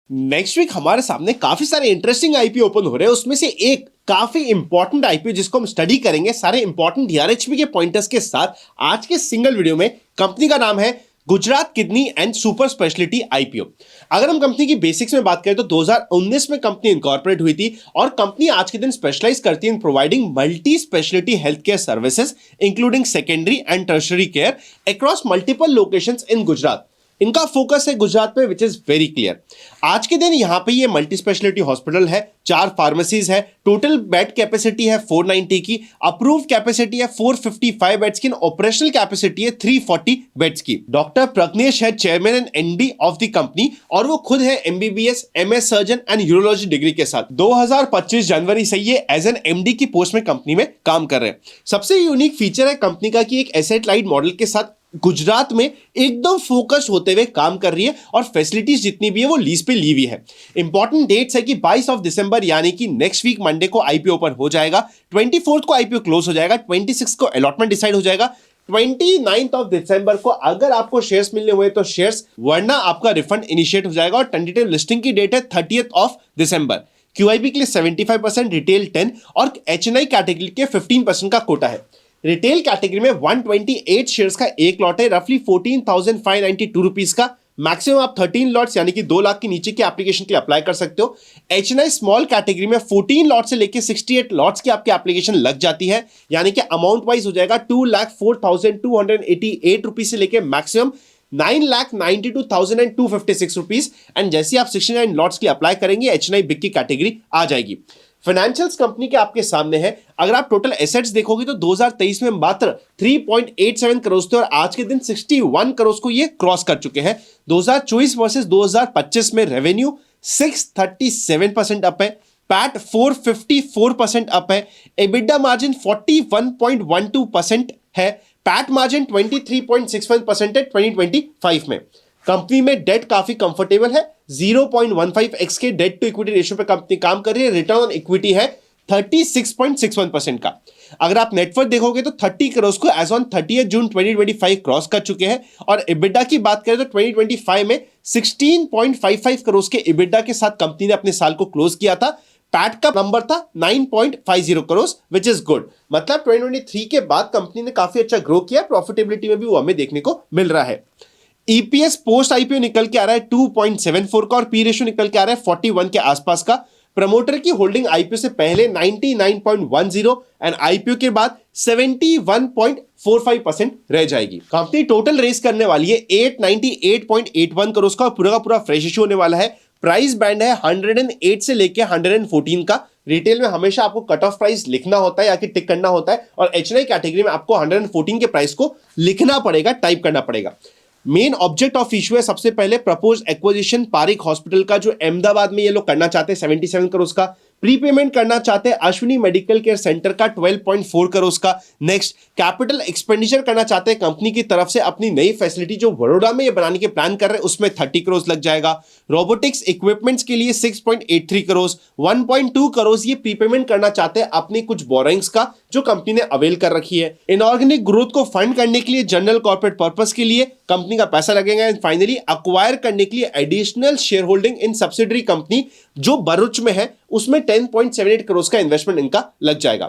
Next week हमारे सामने काफी सारे इंटरेस्टिंग आईपीओ ओपन हो रहे हैं। उसमें से एक काफी इंपॉर्टेंट आईपीओ जिसको हम स्टडी करेंगे सारे इंपॉर्टेंट डीआरएचपी के पॉइंटर्स के साथ आज के सिंगल वीडियो में। कंपनी का नाम है Gujarat kidney and super speciality IPO. अगर हम कंपनी की बेसिक्स में बात करें तो 2019 में कंपनी इनकॉर्पोरेट हुई थी और कंपनी आज के दिन स्पेशलाइज करती है in providing multi speciality health care services including secondary and tertiary care across multiple locations इन गुजरात। इनका फोकस है गुजरात पे विच इज वेरी क्लियर। आज के दिन यहाँ पे ये मल्टी स्पेशलिटी हॉस्पिटल है, 4 फार्मेसीज है, टोटल बेड कैपेसिटी है 490 की, अप्रूव कैपेसिटी है 455 बेड्स की, ऑपरेशनल कैपेसिटी है 340 बेड्स की। डॉक्टर प्रज्ञेश है chairman and MD of the company और वो खुद है MBBS MS surgeon and urology degree के साथ 2025 जनवरी से ये एज एन एमडी की पोस्ट में कंपनी में काम कर रहे हैं। सबसे यूनिक फीचर है कंपनी का कि एक एसेट लाइट मॉडल के साथ गुजरात में एकदम फोकस होते हुए काम कर रही है और फैसिलिटीज जितनी भी है वो लीज पे ली हुई है। इंपॉर्टेंट डेट्स है कि 22 ऑफ दिसंबर यानी कि नेक्स्ट वीक मंडे को आईपीओ ओपन हो जाएगा, 24 को आईपीओ क्लोज हो जाएगा, 26 को अलॉटमेंट डिसाइड हो जाएगा, 29 ऑफ दिसंबर को अगर आपको शेयर्स मिलने हुए तो शेयर्स, वरना आपका रिफंड इनिशिएट हो जाएगा। और टेंटेटिव लिस्टिंग की डेट है 30 ऑफ दिसंबर। क्यूआईबी के लिए 75%, रिटेल 10 और एचएनआई कैटेगरी के 15% का कोटा है। रिटेल कैटेगरी में 128 शेयर्स का एक लॉट है, रफली 14,592 रुपीज का। मैक्सिमम आप 13 लॉट्स यानी कि 2 लाख के नीचे की एप्लीकेशन के लिए अप्लाई कर सकते हो। एचएनआई स्मॉल कैटेगरी में 14 लॉट से लेके 68 लॉट्स की आपकी एप्लीकेशन लग जाती है, यानी कि अमाउंट वाइज हो जाएगा 2,04,288 रुपीज से लेके मैक्सिमम 9,92,256 रुपीज। एंड जैसे आप 69 लॉट्स के लिए अप्लाई करेंगे एचएनआई बिग की कैटेगरी आ जाएगी। फाइनेंशियल्स कंपनी के आपके सामने है। अगर आप टोटल एसेट्स देखोगे तो 2023 में मात्र 3.87 करोड़ थे और आज के दिन 61 करोड़ को ये क्रॉस कर चुके हैं। 2024 वर्सेस 2025 में रेवेन्यू 637% अप है, पैट 454% अप है, एबिडा मार्जिन 41.12% है, पैट मार्जिन 23.61% है 2025 में। कंपनी में डेट काफी कंफर्टेबल है, 0.15x के डेट टू इक्विटी रेशियो पे कंपनी काम कर रही है। रिटर्न ऑन इक्विटी है 36.61% का। अगर आप नेटवर्थ देखोगे तो 30 करोड़ को एज ऑन 30 जून 2025 क्रॉस कर चुके हैं। और इबिडा की बात करें तो 2025 में 16.55 करोड़ के इबिडा के साथ कंपनी ने अपने साल को क्लोज किया था। पैट का नंबर था 9.50 करोड़ विच इज गुड। मतलब 2023 के बाद कंपनी ने काफी अच्छा ग्रो किया, प्रॉफिटेबिलिटी में भी वो हमें देखने को मिल रहा है। ईपीएस पोस्ट आईपीओ निकल के आ रहा है 2.74 का और पी रेशियो निकल के आ रहा है 41 के आसपास का। प्रमोटर की होल्डिंग आईपीओ से पहले 99.10 एंड आईपीओ के बाद 71.45% रह जाएगी। कंपनी टोटल रेस करने वाली है 898.81 करोड़ का, पूरा का पूरा फ्रेश इशू होने वाला है। प्राइस बैंड है 108 से लेके 114 का। रिटेल में हमेशा आपको कट ऑफ प्राइस लिखना होता है या कि टिक करना होता है और एचएनआई कैटेगरी में आपको 114 के प्राइस को लिखना पड़ेगा, टाइप करना पड़ेगा। मेन ऑब्जेक्ट ऑफ इशू है सबसे पहले प्रपोज एक्विजिशन पारिक हॉस्पिटल का, जो अहमदाबाद में ये लोग करना चाहते हैं 77 करोड़ का। प्रीपेमेंट करना चाहते हैं अश्विनी मेडिकल केयर सेंटर का 12.4 करोड़ का। नेक्स्ट कैपिटल एक्सपेंडिचर करना चाहते हैं कंपनी की तरफ से अपनी नई फैसिलिटी जो बड़ोड़ा में ये बनाने के प्लान कर रहे हैं उसमें 30 करोड़ लग जाएगा। रोबोटिक्स इक्विपमेंट्स के लिए 6.83 करोड़, 1.2 करोड़ ये प्रीपेमेंट करना चाहते हैं अपनी कुछ बोरिंग्स का जो कंपनी ने अवेल कर रखी है। इनऑर्गेनिक ग्रोथ को फंड करने के लिए जनरल कॉर्पोरेट पर्पस के लिए कंपनी का पैसा लगेगा। एंड फाइनली अक्वायर करने के लिए additional share holding in subsidiary company जो भरूच में है उसमें 10.78 करोड़ का इन्वेस्टमेंट इनका लग जाएगा।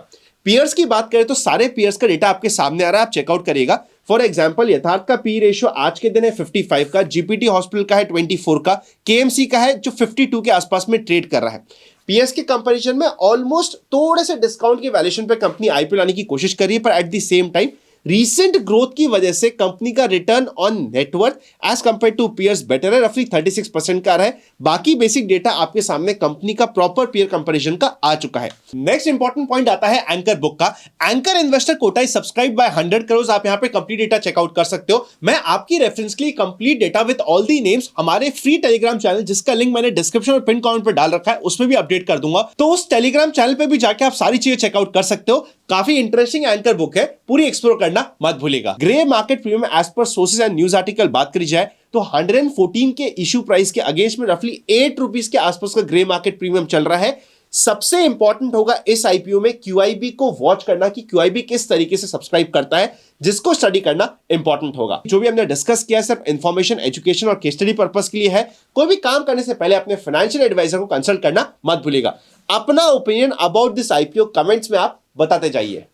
पीयर्स की बात करें तो सारे पीयर्स का डेटा आपके सामने आ रहा है, आप चेकआउट करिएगा। फॉर एग्जांपल यथार्थ का पी रेशियो आज के दिन है 55 का, जीपीटी हॉस्पिटल का है 24 का, केएमसी का है जो 52 के आसपास में ट्रेड कर रहा है। पीएस के कंपैरिजन में ऑलमोस्ट थोड़े से डिस्काउंट की वैल्यूएशन पे कंपनी आईपीओ लाने की कोशिश कर रही है, पर at the same time recent growth की वजह से कंपनी का return on net worth as compare to peers better है, रफली 36% का रहा है। बाकी बेसिक डेटा आपके सामने कंपनी का प्रॉपर पीयर कंपैरिजन का आ चुका है। नेक्स्ट इंपॉर्टेंट पॉइंट आता है एंकर बुक का। Anchor investor quota is subscribe by 100 crore. आप यहां पे कंप्लीट डेटा चेकआउट कर सकते हो। मैं आपकी रेफरेंस के लिए complete data with all the names हमारे फ्री टेलीग्राम चैनल, जिसका लिंक मैंने डिस्क्रिप्शन और पिन कमेंट पर डाल रखा है, उसमें भी अपडेट कर दूंगा। तो उस टेलीग्राम चैनल पे भी जाके आप सारी चीजें चेकआउट कर सकते हो। काफी इंटरेस्टिंग एंकर बुक है, पूरी एक्सप्लोर करना मत भूलिएगा। Grey market premium as per sources and news article बात करी जाए तो 114 के इश्यू प्राइस के अगेंस्ट में रफली 8 रुपीज के आसपास का ग्रे मार्केट प्रीमियम चल रहा है। सबसे इंपॉर्टेंट होगा इस आईपीओ में क्यूआईबी को वॉच करना कि क्यूआईबी किस तरीके से सब्सक्राइब करता है, जिसको स्टडी करना इंपॉर्टेंट होगा। जो भी हमने डिस्कस किया सिर्फ इंफॉर्मेशन, एजुकेशन और केस स्टडी पर्पस के लिए है। कोई भी काम करने से पहले अपने फाइनेंशियल एडवाइजर को कंसल्ट करना मत भूलिएगा। अपना opinion about this IPO comments में आप बताते जाइए।